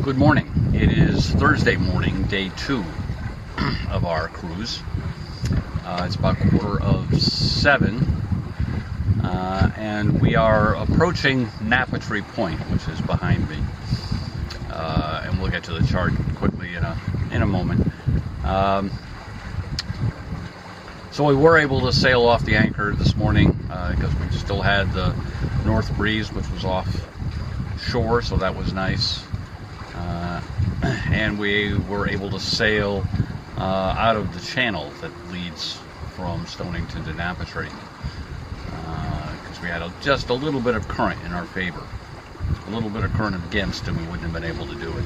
Good morning. It is Thursday morning, day 2 of our cruise. It's about 6:15, and we are approaching Napatry Point, which is behind me. And we'll get to the chart quickly in a moment. So we were able to sail off the anchor this morning because we still had the north breeze, which was off shore, so that was nice. And we were able to sail out of the channel that leads from Stonington to Napatry because we had just a little bit of current in our favor. A little bit of current against, and we wouldn't have been able to do it.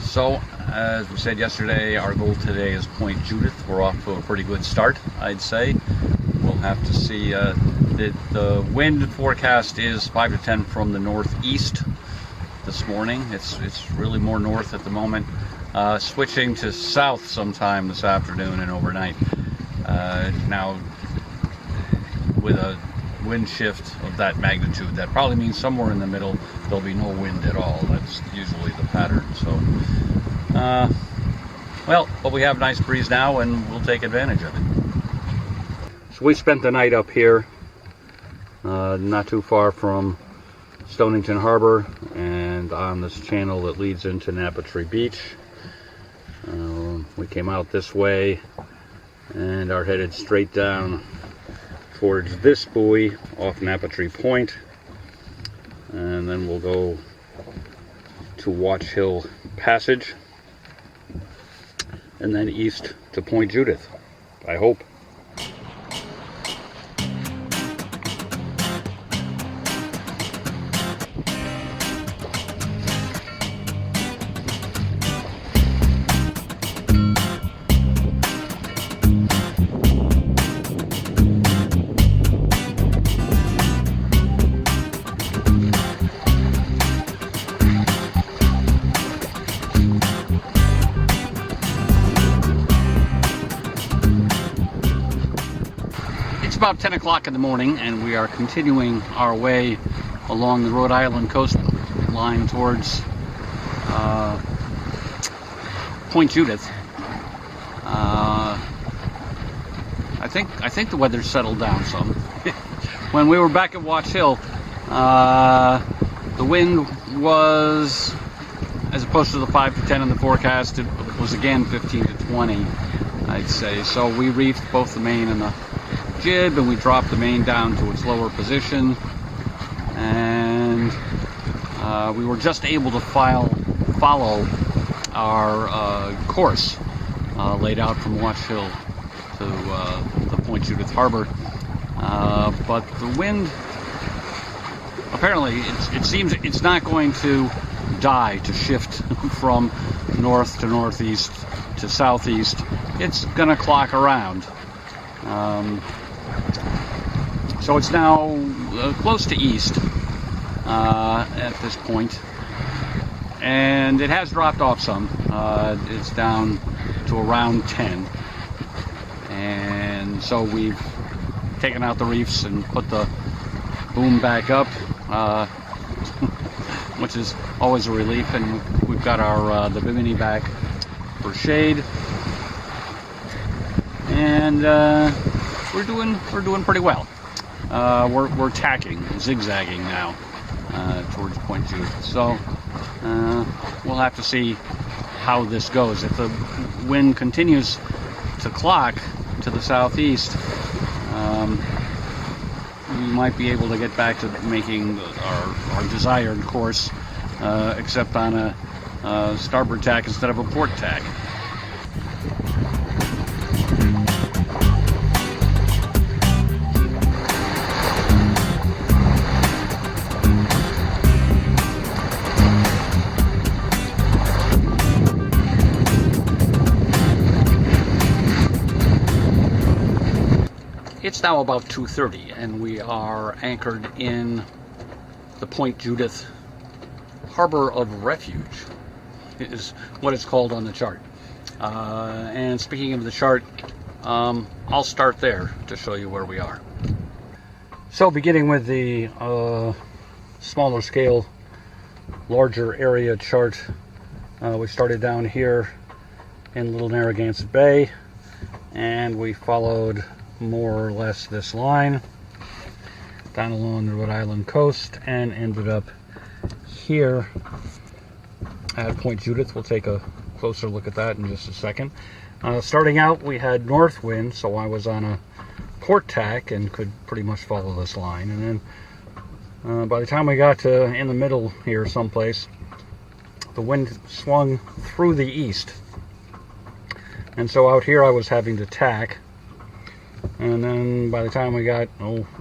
So, as we said yesterday, our goal today is Point Judith. We're off to a pretty good start, I'd say. We'll have to see. The wind forecast is 5 to 10 from the northeast this morning. It's really more north at the moment, switching to south sometime this afternoon and overnight. Now, with a wind shift of that magnitude, that probably means somewhere in the middle there'll be no wind at all. That's usually the pattern. So, but we have a nice breeze now, and we'll take advantage of it. So we spent the night up here, not too far from Stonington Harbor, and on this channel that leads into Napatry Beach. We came out this way and are headed straight down towards this buoy off Napatry Point, and then we'll go to Watch Hill Passage and then east to Point Judith, I hope. It's about 10 o'clock in the morning, and we are continuing our way along the Rhode Island coastline towards Point Judith. I think the weather's settled down some. When we were back at Watch Hill, the wind was, as opposed to the 5 to 10 in the forecast, it was again 15 to 20, I'd say. So we reefed both the main and the jib, and we dropped the main down to its lower position, and we were just able to follow our course laid out from Watch Hill to the Point Judith Harbor, but the wind, apparently it seems it's not going to shift from north to northeast to southeast. It's going to clock around. So it's now close to east at this point, and it has dropped off some. It's down to around 10, and so we've taken out the reefs and put the boom back up, which is always a relief, and we've got our the bimini back for shade, and we're doing pretty well. We're tacking, zigzagging now towards Point Judith. So we'll have to see how this goes. If the wind continues to clock to the southeast, we might be able to get back to making our desired course, except on a starboard tack instead of a port tack. It's now about 2:30, and we are anchored in the Point Judith Harbor of Refuge, is what it's called on the chart. And speaking of the chart, I'll start there to show you where we are. So beginning with the smaller scale larger area chart. We started down here in Little Narragansett Bay, and we followed more or less this line down along the Rhode Island coast and ended up here at Point Judith. We'll take a closer look at that in just a second. Starting out, we had north wind, so I was on a port tack and could pretty much follow this line. And then by the time we got to in the middle here someplace, the wind swung through the east. And so out here I was having to tack. And then by the time we got,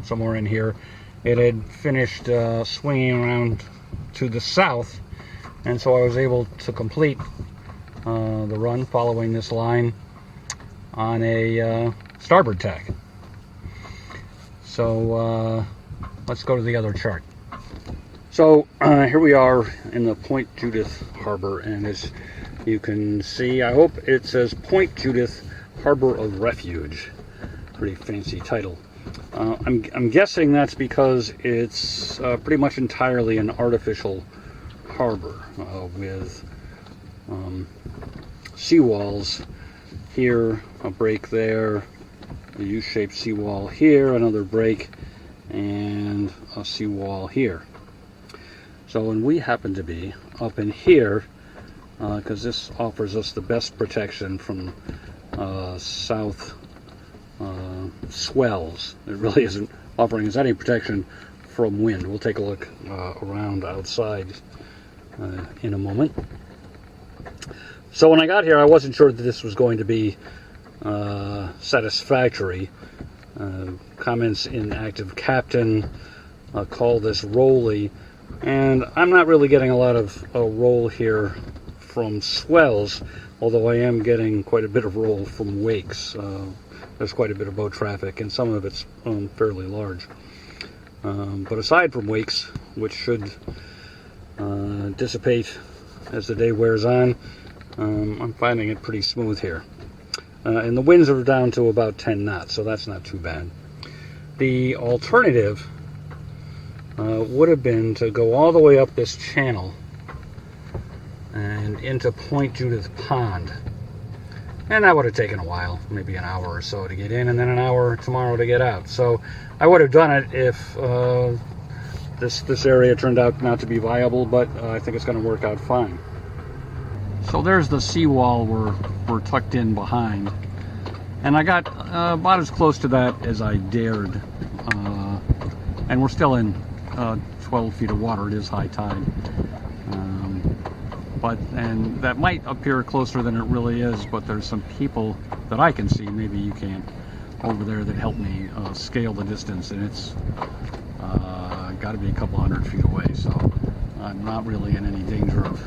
somewhere in here, it had finished swinging around to the south. And so I was able to complete the run following this line on a starboard tack. So let's go to the other chart. So here we are in the Point Judith Harbor, and as you can see, I hope it says Point Judith Harbor of Refuge. Pretty fancy title. I'm guessing that's because it's pretty much entirely an artificial harbor with seawalls here, a break there, a U-shaped seawall here, another break, and a seawall here. So, and we happen to be up in here because this offers us the best protection from south swells. It really isn't offering us any protection from wind. We'll take a look around outside in a moment. So when I got here, I wasn't sure that this was going to be satisfactory. Comments in active captain call this rolly, and I'm not really getting a lot of roll here from swells, although I am getting quite a bit of roll from wakes. There's quite a bit of boat traffic, and some of it's fairly large. But aside from wakes, which should dissipate as the day wears on, I'm finding it pretty smooth here. And the winds are down to about 10 knots, so that's not too bad. The alternative would have been to go all the way up this channel and into Point Judith Pond. And that would have taken a while, maybe an hour or so to get in, and then an hour tomorrow to get out. So I would have done it if this area turned out not to be viable, but I think it's going to work out fine. So there's the seawall we're tucked in behind, and I got about as close to that as I dared, and we're still in 12 feet of water. It is high tide, and that might appear closer than it really is, but there's some people that I can see, maybe you can't, over there that help me scale the distance, and it's got to be a couple hundred feet away, so I'm not really in any danger of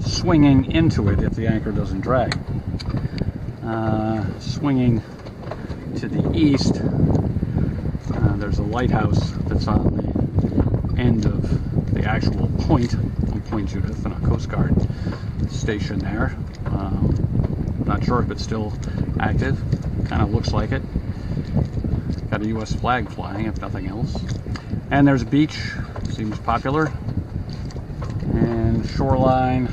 swinging into it if the anchor doesn't drag. Swinging to the east, there's a lighthouse that's on the end of the actual point on Point Judith, and a Coast Guard station there. Not sure if it's still active. Kind of looks like it. Got a U.S. flag flying, if nothing else. And there's a beach, seems popular. And shoreline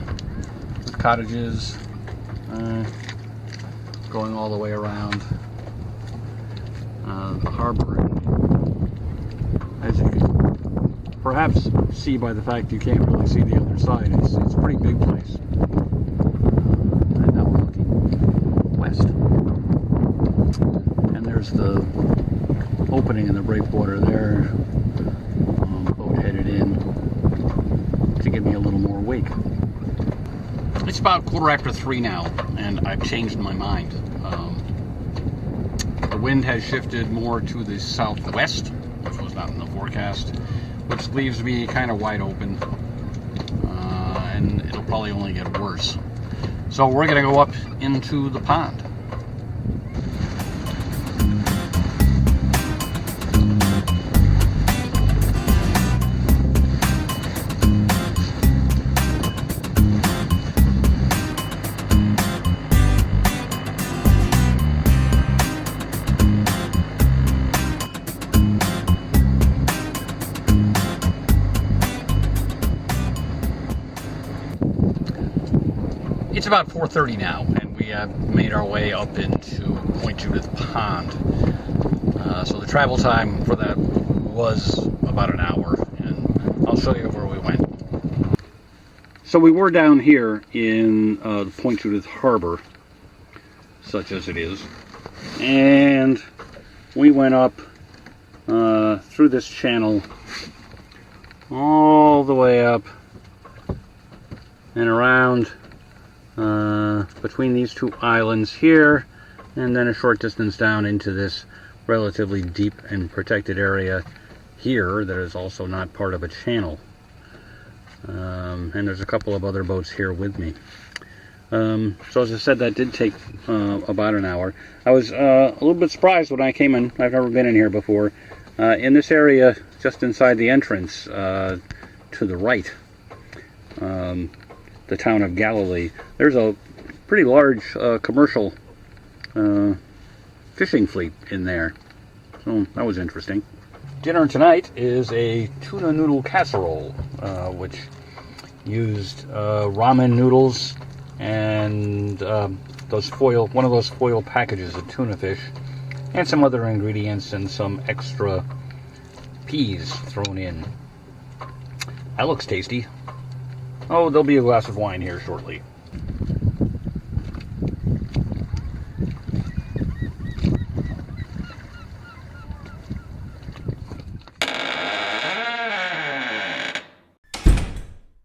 with cottages going all the way around the harbor. As you can perhaps see by the fact you can't really see the other side, it's a pretty big place. And now we're looking west. And there's the opening in the breakwater there. Boat headed in to give me a little more wake. It's about 3:15 now, and I've changed my mind. The wind has shifted more to the southwest, which was not in the forecast, which leaves me kind of wide open, and it'll probably only get worse. So we're going to go up into the pond. It's about 4:30 now, and we have made our way up into Point Judith Pond. So the travel time for that was about an hour, and I'll show you where we went. So we were down here in the Point Judith Harbor, such as it is, and we went up through this channel all the way up and around between these two islands here, and then a short distance down into this relatively deep and protected area here that is also not part of a channel. And there's a couple of other boats here with me. So as I said, that did take about an hour. I was a little bit surprised when I came in. I've never been in here before. In this area, just inside the entrance to the right, the town of Galilee, there's a pretty large commercial fishing fleet in there. So that was interesting. Dinner tonight is a tuna noodle casserole, which used ramen noodles and one of those foil packages of tuna fish, and some other ingredients and some extra peas thrown in. That looks tasty. Oh, there'll be a glass of wine here shortly.